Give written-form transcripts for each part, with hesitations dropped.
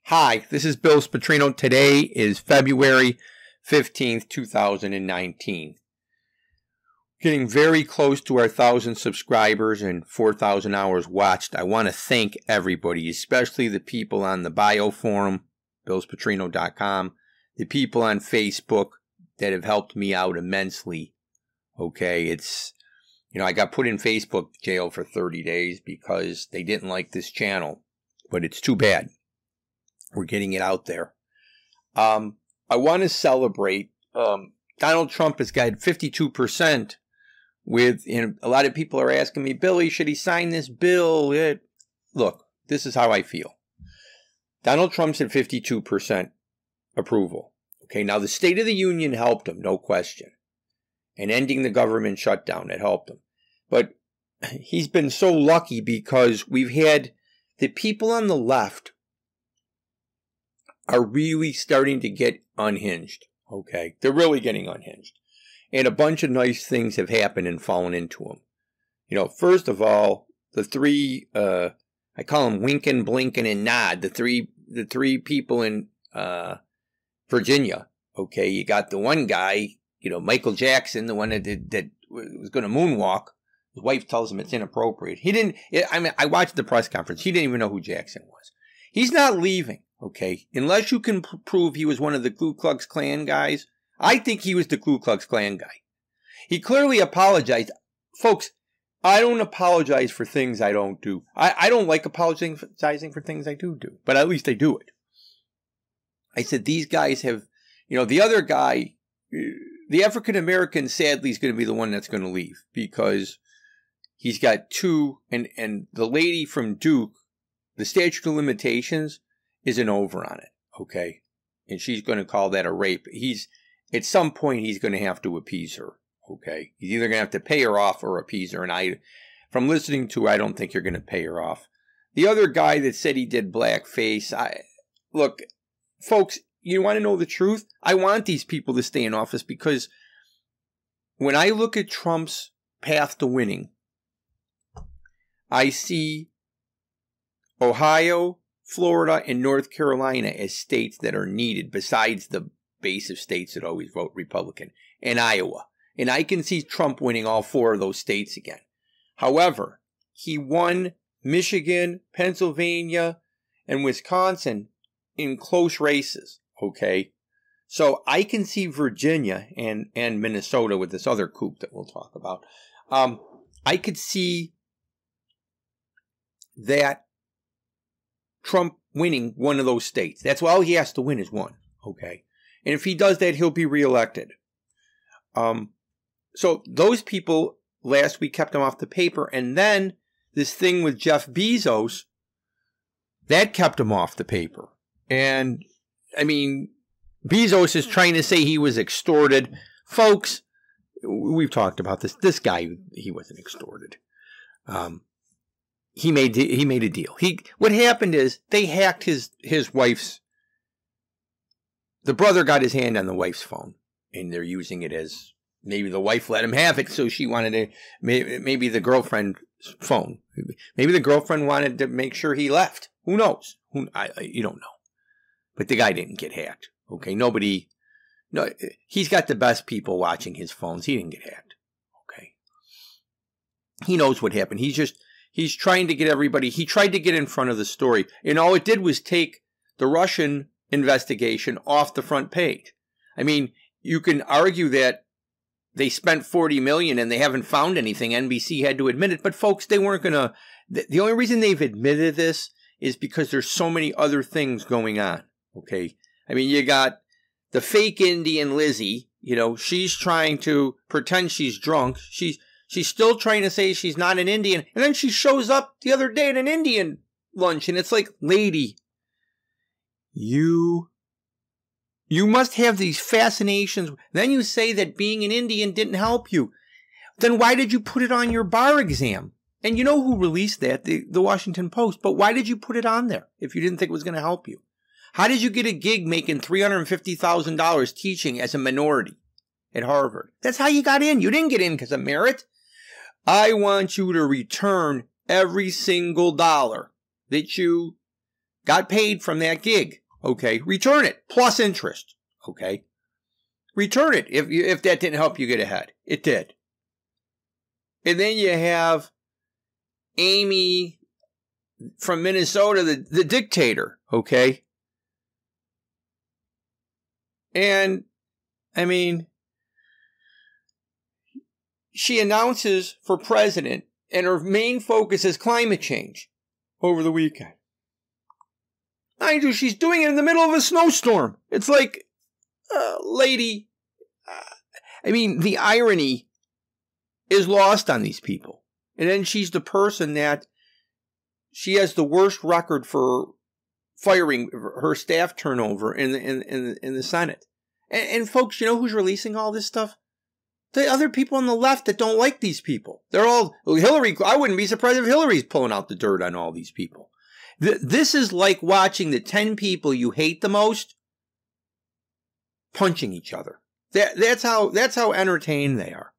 Hi, this is Bill Spatrino. Today is February 15th, 2019. Getting very close to our 1,000 subscribers and 4,000 hours watched. I want to thank everybody, especially the people on the bio forum, billspatrino.com, the people on Facebook that have helped me out immensely. Okay, I got put in Facebook jail for 30 days because they didn't like this channel, but it's too bad. We're getting it out there. I want to celebrate. Donald Trump has got 52% with, a lot of people are asking me, Billy, should he sign this bill? Look, this is how I feel. Donald Trump's at 52% approval. Okay, now the State of the Union helped him, no question. And ending the government shutdown, it helped him. But he's been so lucky because we've had the people on the left are really starting to get unhinged, okay? They're really getting unhinged. And a bunch of nice things have happened and fallen into them. First of all, the three, I call them Winkin', Blinkin', and Nod, the three people in Virginia, okay? You got the one guy, Michael Jackson, the one that was going to moonwalk. His wife tells him it's inappropriate. I watched the press conference. He didn't even know who Jackson was. He's not leaving. Okay, unless you can prove he was one of the Ku Klux Klan guys. I think he was the Ku Klux Klan guy. He clearly apologized. Folks, I don't apologize for things I don't do. I don't like apologizing for things I do, but at least I do it. I said these guys have, the other guy, the African American sadly is going to be the one that's going to leave because he's got two, and the lady from Duke, the statute of limitations isn't over on it, okay? And she's going to call that a rape. At some point, he's going to have to appease her, okay? He's either going to have to pay her off or appease her. And from listening to her, I don't think you're going to pay her off. The other guy that said he did blackface, look, folks, you want to know the truth? I want these people to stay in office because when I look at Trump's path to winning, I see Ohio, Florida, and North Carolina as states that are needed besides the base of states that always vote Republican, and Iowa. And I can see Trump winning all four of those states again. However, he won Michigan, Pennsylvania, and Wisconsin in close races, okay? So I can see Virginia and Minnesota with this other coup that we'll talk about. I could see that Trump winning one of those states. That's all he has to win is one, okay? And if he does that, he'll be reelected. So those people, last week, kept him off the paper. And then this thing with Jeff Bezos, that kept him off the paper. And, Bezos is trying to say he was extorted. Folks, we've talked about this. This guy, he wasn't extorted. He made a deal. What happened is they hacked his wife's. The brother got his hand on the wife's phone, and they're using it as maybe the wife let him have it, so she wanted to maybe the girlfriend's phone. Maybe the girlfriend wanted to make sure he left. Who knows? You don't know. But the guy didn't get hacked. Okay, he's got the best people watching his phones. He didn't get hacked. Okay, he knows what happened. He's trying to get everybody, he tried to get in front of the story. And all it did was take the Russian investigation off the front page. You can argue that they spent $40 million and they haven't found anything. NBC had to admit it. But folks, they weren't going to, the only reason they've admitted this is because there's so many other things going on. Okay. You got the fake Indian Lizzie, she's trying to pretend she's drunk. She's still trying to say she's not an Indian. And then she shows up the other day at an Indian lunch. And it's like, lady, you must have these fascinations. Then you say that being an Indian didn't help you. Then why did you put it on your bar exam? And you know who released that? The Washington Post. But why did you put it on there if you didn't think it was going to help you? How did you get a gig making $350,000 teaching as a minority at Harvard? That's how you got in. You didn't get in because of merit. I want you to return every single dollar that you got paid from that gig. Okay, return it plus interest. Okay, return it if that didn't help you get ahead. It did. And then you have Amy from Minnesota, the dictator. Okay, and I mean, she announces for president, and her main focus is climate change over the weekend. Mind you, she's doing it in the middle of a snowstorm. It's like, lady, I mean, the irony is lost on these people. And then she's the person that she has the worst record for firing her staff turnover in the Senate. And folks, you know who's releasing all this stuff? The other people on the left that don't like these people. They're all, Hillary, I wouldn't be surprised if Hillary's pulling out the dirt on all these people. This is like watching the 10 people you hate the most punching each other. That's how entertained they are.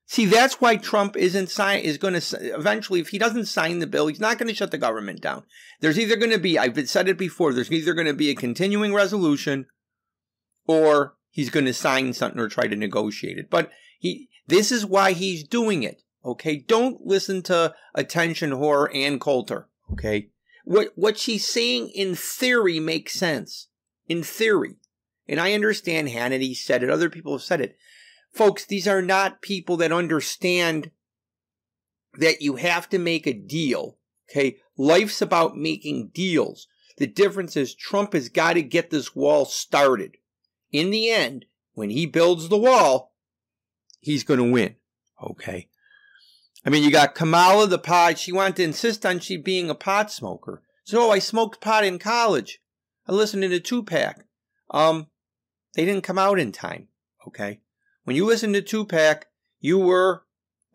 See, that's why Trump is going to eventually, if he doesn't sign the bill, he's not going to shut the government down. There's either going to be, I've said it before, there's either going to be a continuing resolution or he's going to sign something or try to negotiate it. But this is why he's doing it. Okay, don't listen to Attention Whore Ann Coulter. Okay. What she's saying in theory makes sense. In theory. And I understand Hannity said it. Other people have said it. Folks, these are not people that understand that you have to make a deal. Okay? Life's about making deals. The difference is Trump has got to get this wall started. In the end, when he builds the wall, he's going to win. Okay? I mean, you got Kamala the pot. She wanted to insist on she being a pot smoker. So, I smoked pot in college. I listened to the 2-pack. They didn't come out in time. Okay? When you listened to 2-pack, you were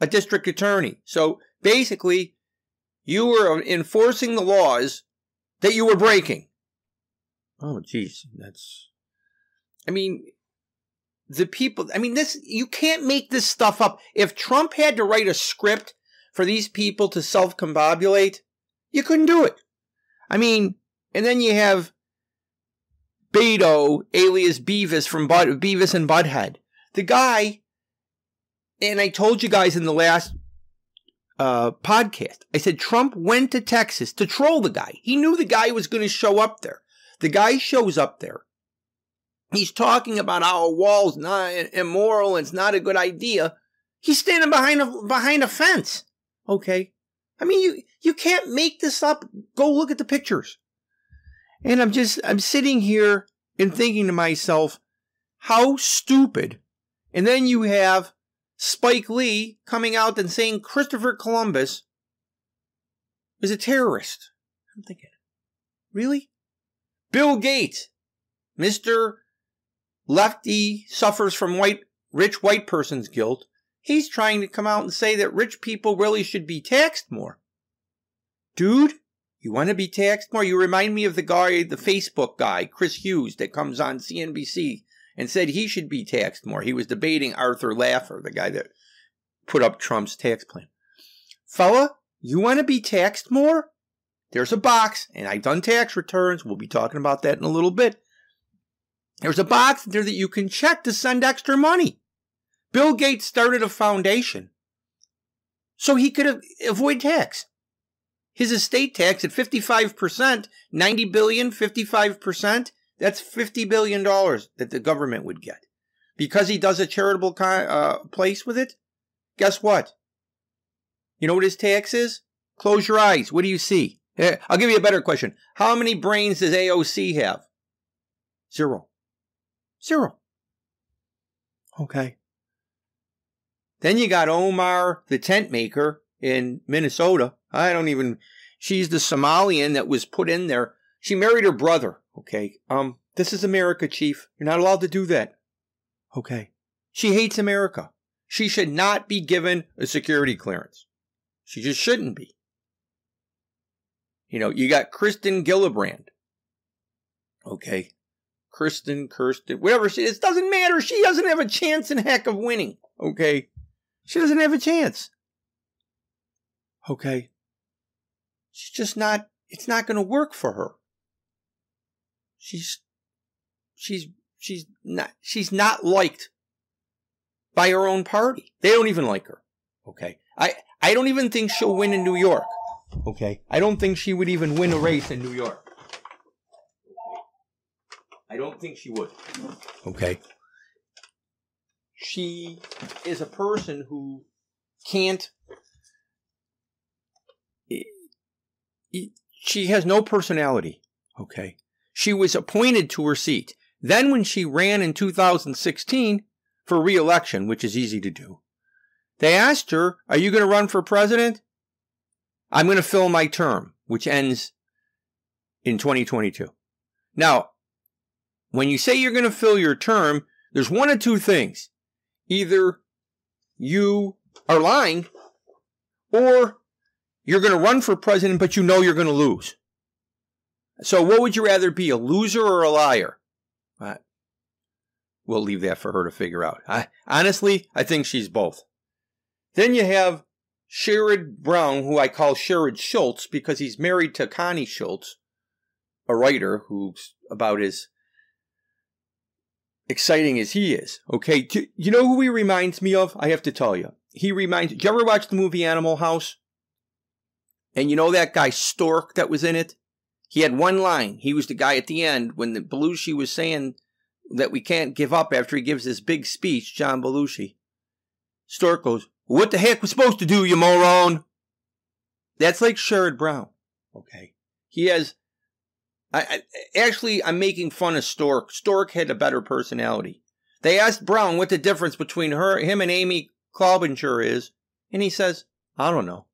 a district attorney. So, basically, you were enforcing the laws that you were breaking. Oh, geez. I mean, the people, you can't make this stuff up. If Trump had to write a script for these people to self-combobulate, you couldn't do it. I mean, and then you have Beto, alias Beavis from Beavis and Butthead. The guy, and I told you guys in the last podcast, I said Trump went to Texas to troll the guy. He knew the guy was going to show up there. The guy shows up there. He's talking about how a wall's not immoral and it's not a good idea. He's standing behind a fence. Okay? I mean, you can't make this up. Go look at the pictures. And I'm sitting here and thinking to myself, how stupid. And then you have Spike Lee coming out and saying Christopher Columbus is a terrorist. I'm thinking, really? Bill Gates, Mr. Lefty suffers from rich white person's guilt. He's trying to come out and say that rich people really should be taxed more. Dude, you want to be taxed more? You remind me of the Facebook guy, Chris Hughes, that comes on CNBC and said he should be taxed more. He was debating Arthur Laffer, the guy that put up Trump's tax plan. Fella, you want to be taxed more? There's a box, and I've done tax returns. We'll be talking about that in a little bit. There's a box there that you can check to send extra money. Bill Gates started a foundation so he could avoid tax. His estate tax at 55%, $90 billion, 55%, that's $50 billion that the government would get. Because he does a charitable place with it, guess what? You know what his tax is? Close your eyes. What do you see? I'll give you a better question. How many brains does AOC have? 0. 0. Okay. Then you got Omar, the tent maker in Minnesota. She's the Somalian that was put in there. She married her brother. Okay. This is America, Chief. You're not allowed to do that. Okay. She hates America. She should not be given a security clearance. She just shouldn't be. You know, you got Kristen Gillibrand. Okay. Kirsten, whatever she is, doesn't matter. She doesn't have a chance in heck of winning. Okay. She doesn't have a chance. Okay. She's just not, it's not going to work for her. she's not liked by her own party. They don't even like her. Okay. I don't even think she'll win in New York. Okay. I don't think she would even win a race in New York. I don't think she would. Okay. She is a person who can't. She has no personality. Okay. She was appointed to her seat. Then when she ran in 2016 for re-election, which is easy to do, they asked her, are you going to run for president? I'm going to fill my term, which ends in 2022. Now, when you say you're going to fill your term, there's one of two things. Either you are lying or you're going to run for president, but you know you're going to lose. So what would you rather be, a loser or a liar? We'll leave that for her to figure out. Honestly, I think she's both. Then you have Sherrod Brown, who I call Sherrod Schultz because he's married to Connie Schultz, a writer who's about as exciting as he is. Okay, you know who he reminds me of? I have to tell you. Did you ever watch the movie Animal House? And you know that guy Stork that was in it? He had one line. He was the guy at the end when Belushi was saying that we can't give up after he gives this big speech, John Belushi. Stork goes, what the heck was supposed to do, you moron? That's like Sherrod Brown. Okay. He has... Actually, I'm making fun of Stork. Stork had a better personality. They asked Brown what the difference between him and Amy Klobuchar is, and he says, I don't know.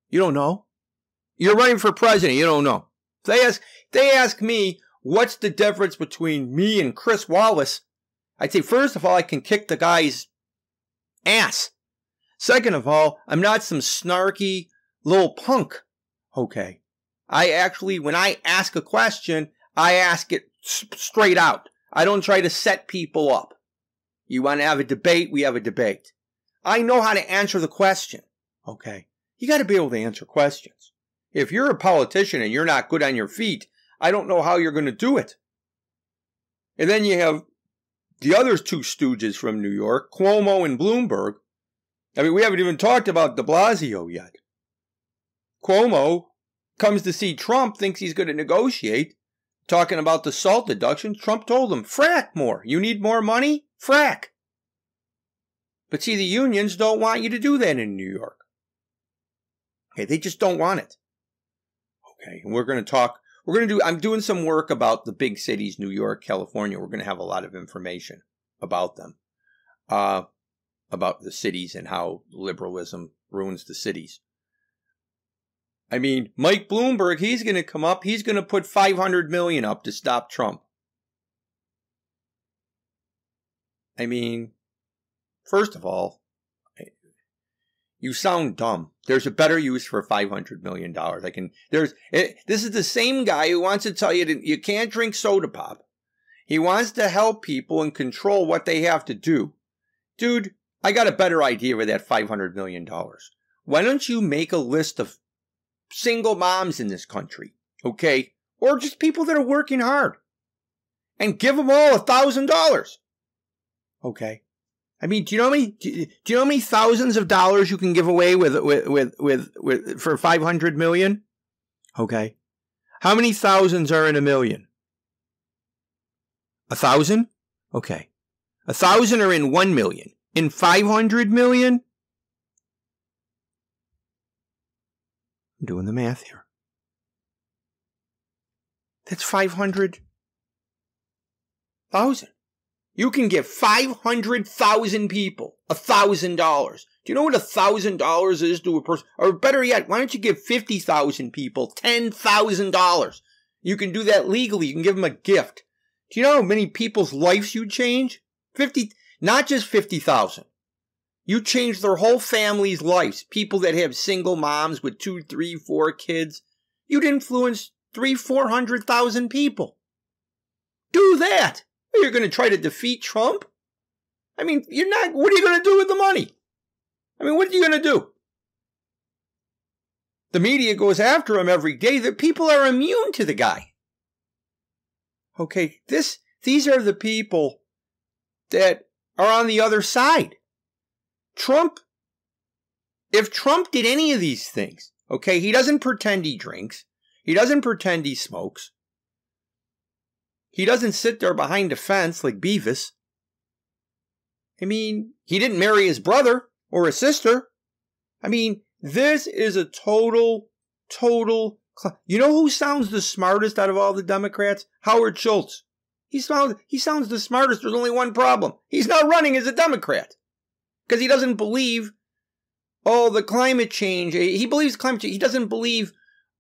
You don't know? You're running for president. You don't know. They ask me, what's the difference between me and Chris Wallace? I'd say, first of all, I can kick the guy's ass. Second of all, I'm not some snarky little punk. Okay. I actually, when I ask a question, I ask it straight out. I don't try to set people up. You want to have a debate? We have a debate. I know how to answer the question. Okay. You got to be able to answer questions. If you're a politician and you're not good on your feet, I don't know how you're going to do it. And then you have the other two stooges from New York, Cuomo and Bloomberg. I mean, we haven't even talked about de Blasio yet. Cuomo comes to see Trump, thinks he's going to negotiate, talking about the SALT deduction. Trump told him, frack more. You need more money? Frack. But see, the unions don't want you to do that in New York. Okay, they just don't want it. Okay, and we're going to talk, I'm doing some work about the big cities, New York, California. We're going to have a lot of information about them, about the cities and how liberalism ruins the cities. I mean, Mike Bloomberg, he's going to come up, he's going to put $500 million up to stop Trump. I mean, first of all, you sound dumb. There's a better use for $500 million. This is the same guy who wants to tell you that you can't drink soda pop. He wants to help people and control what they have to do. Dude, I got a better idea with that $500 million. Why don't you make a list of single moms in this country, okay? Or just people that are working hard. And give them all $1,000. Okay? I mean, do you know how many thousands of dollars you can give away with for $500 million? Okay. How many thousands are in a million? 1,000? Okay. 1,000 are in 1 million. In 500 million? I'm doing the math here. That's 500,000. You can give 500,000 people $1,000. Do you know what $1,000 is to a person? Or better yet, why don't you give 50,000 people $10,000? You can do that legally. You can give them a gift. Do you know how many people's lives you change? Not just 50,000. You change their whole family's lives. People that have single moms with 2, 3, 4 kids. You'd influence 400,000 people. Do that. You're going to try to defeat Trump? I mean, you're not. What are you going to do with the money? I mean, what are you going to do? The media goes after him every day. The people are immune to the guy. Okay, these are the people that are on the other side. Trump, if Trump did any of these things, okay, he doesn't pretend he drinks. He doesn't pretend he smokes. He doesn't sit there behind a fence like Beavis. I mean, he didn't marry his brother or his sister. I mean, this is a total. You know who sounds the smartest out of all the Democrats? Howard Schultz. He sounds the smartest. There's only one problem. He's not running as a Democrat. Because he doesn't believe all the climate change. He believes climate change. He doesn't believe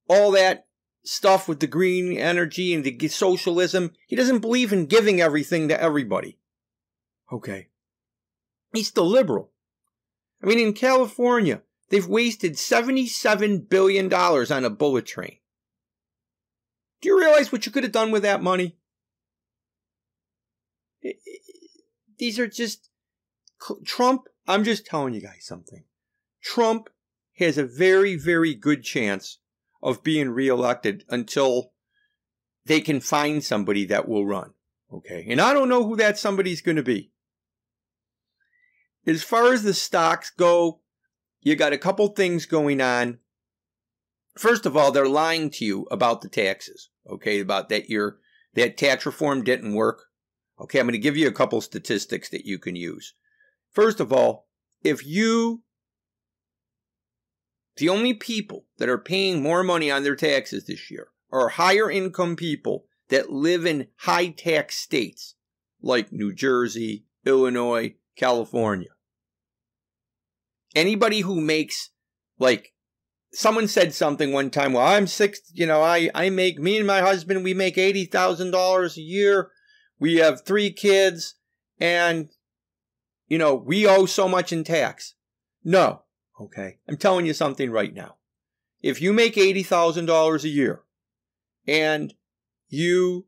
all that stuff with the green energy and the socialism. He doesn't believe in giving everything to everybody. Okay. He's the liberal. I mean, in California, they've wasted $77 billion on a bullet train. Do you realize what you could have done with that money? These are just... Trump, I'm just telling you guys something. Trump has a very, very good chance of being reelected until they can find somebody that will run. Okay? And I don't know who that somebody's going to be. As far as the stocks go, you got a couple things going on. First of all, they're lying to you about the taxes. Okay? About that that tax reform didn't work. Okay, I'm going to give you a couple statistics that you can use. First of all, the only people that are paying more money on their taxes this year are higher income people that live in high tax states like New Jersey, Illinois, California. Anybody who makes, like, someone said something one time, well, I'm me and my husband, we make $80,000 a year. We have 3 kids and, we owe so much in tax. No. Okay. I'm telling you something right now. If you make $80,000 a year and you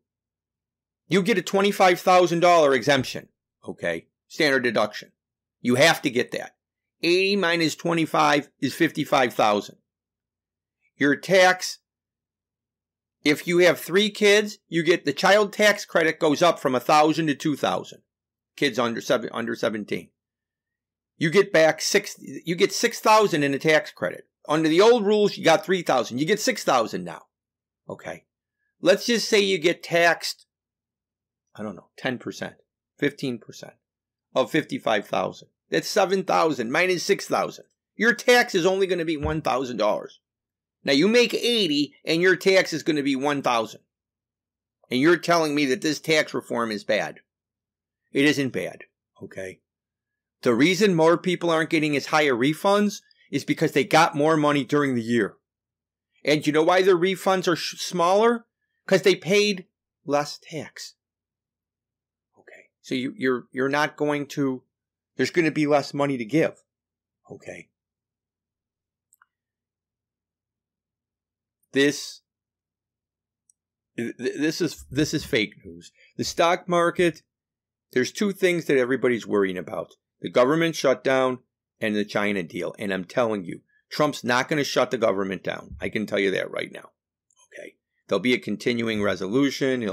get a $25,000 exemption, okay, standard deduction, you have to get that. 80 minus 25 is 55,000. Your tax, if you have 3 kids, you get the child tax credit goes up from 1,000 to 2,000. Kids under 17. You get back 6,000 in a tax credit. Under the old rules, you got 3,000. You get 6,000 now. Okay. Let's just say you get taxed, 10%, 15% of 55,000. That's 7,000 minus 6,000. Your tax is only going to be $1,000. Now you make 80 and your tax is going to be 1,000. And you're telling me that this tax reform is bad. It isn't bad. Okay. The reason more people aren't getting as higher refunds is because they got more money during the year. And you know why their refunds are smaller? Because they paid less tax. Okay. So you're not going to, there's going to be less money to give. Okay. This is fake news. The stock market, there's 2 things that everybody's worrying about. The government shutdown and the China deal. And I'm telling you, Trump's not going to shut the government down. I can tell you that right now. Okay. There'll be a continuing resolution.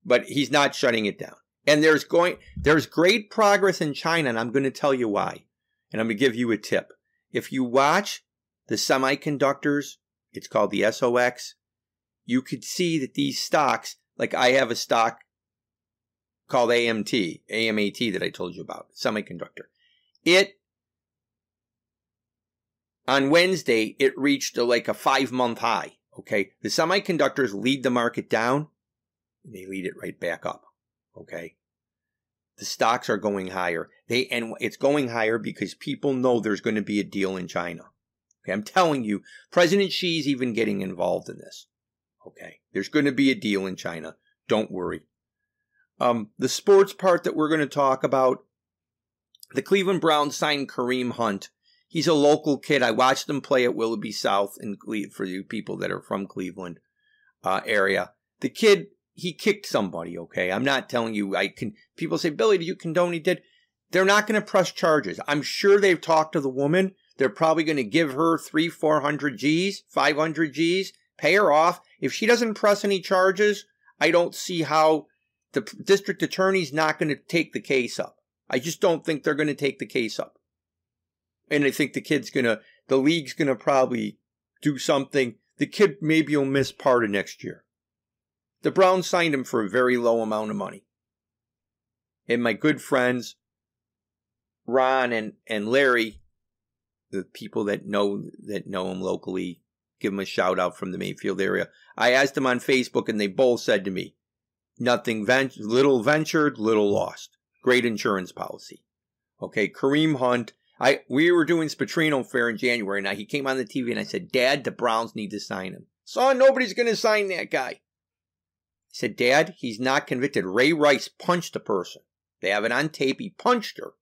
But he's not shutting it down. And there's great progress in China, and I'm going to tell you why. And I'm going to give you a tip. If you watch the semiconductors, it's called the SOX, you could see that these stocks, like I have a stock called AMAT that I told you about, semiconductor. On Wednesday, it reached like a 5-month high. Okay. The semiconductors lead the market down. And they lead it right back up. Okay. The stocks are going higher. And it's going higher because people know there's going to be a deal in China. Okay. I'm telling you, President Xi's even getting involved in this. Okay. There's going to be a deal in China. Don't worry. The sports part that we're going to talk about, the Cleveland Browns signed Kareem Hunt. He's a local kid. I watched him play at Willoughby South for you people that are from Cleveland area. The kid, he kicked somebody, okay? I'm not telling you, people say, Billy, do you condone he did? They're not going to press charges. I'm sure they've talked to the woman. They're probably going to give her 300-400 G's, 500 G's, pay her off. If she doesn't press any charges, I don't see how the district attorney's not going to take the case up. I just don't think they're going to take the case up. And I think the league's going to probably do something. The kid maybe will miss part of next year. The Browns signed him for a very low amount of money. And my good friends, Ron and Larry, the people that know him locally, give him a shout out from the Mayfield area. I asked them on Facebook and they both said to me, little ventured, little lost. Great insurance policy. Okay, Kareem Hunt. We were doing Spatrino Fair in January. Now he came on the TV and I said, Dad, the Browns need to sign him. Son, nobody's going to sign that guy. I said, Dad, he's not convicted. Ray Rice punched a person. They have it on tape. He punched her.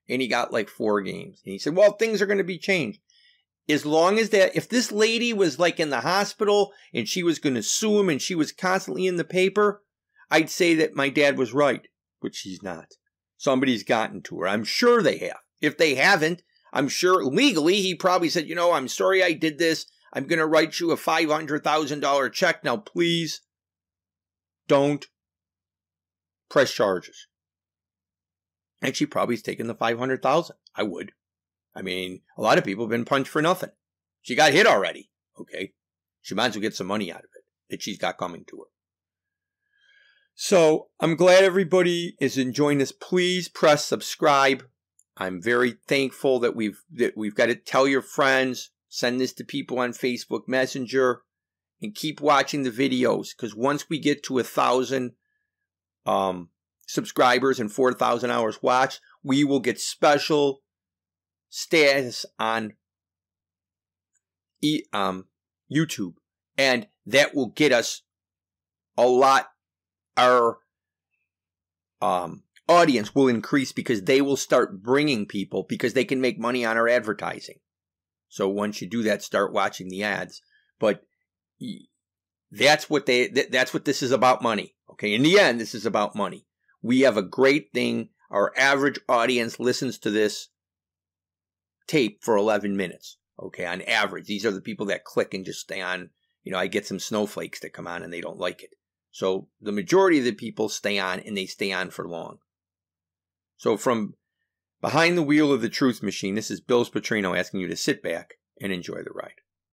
And he got like 4 games. And he said, well, things are going to be changed. As long as that, if this lady was like in the hospital and she was going to sue him and she was constantly in the paper, I'd say that my dad was right, but she's not. Somebody's gotten to her. I'm sure they have. If they haven't, I'm sure legally he probably said, I'm sorry I did this. I'm going to write you a $500,000 check. Now, please don't press charges. And she probably's taken the $500,000. I would. I mean, a lot of people have been punched for nothing. She got hit already. Okay. She might as well get some money out of it that she's got coming to her. So I'm glad everybody is enjoying this. Please press subscribe. I'm very thankful that we've got to tell your friends, send this to people on Facebook Messenger, and keep watching the videos. Because once we get to 1,000 subscribers and 4,000 hours watched, we will get special status on YouTube, and that will get us a lot. Our audience will increase because they will start bringing people because they can make money on our advertising. So once you do that, start watching the ads. But that's what this is about, money. Okay, in the end, this is about money. We have a great thing. Our average audience listens to this tape for 11 minutes. Okay, on average. These are the people that click and just stay on. I get some snowflakes that come on and they don't like it. So the majority of the people stay on, and they stay on for long. So from behind the wheel of the truth machine, this is Bill Spatrino asking you to sit back and enjoy the ride.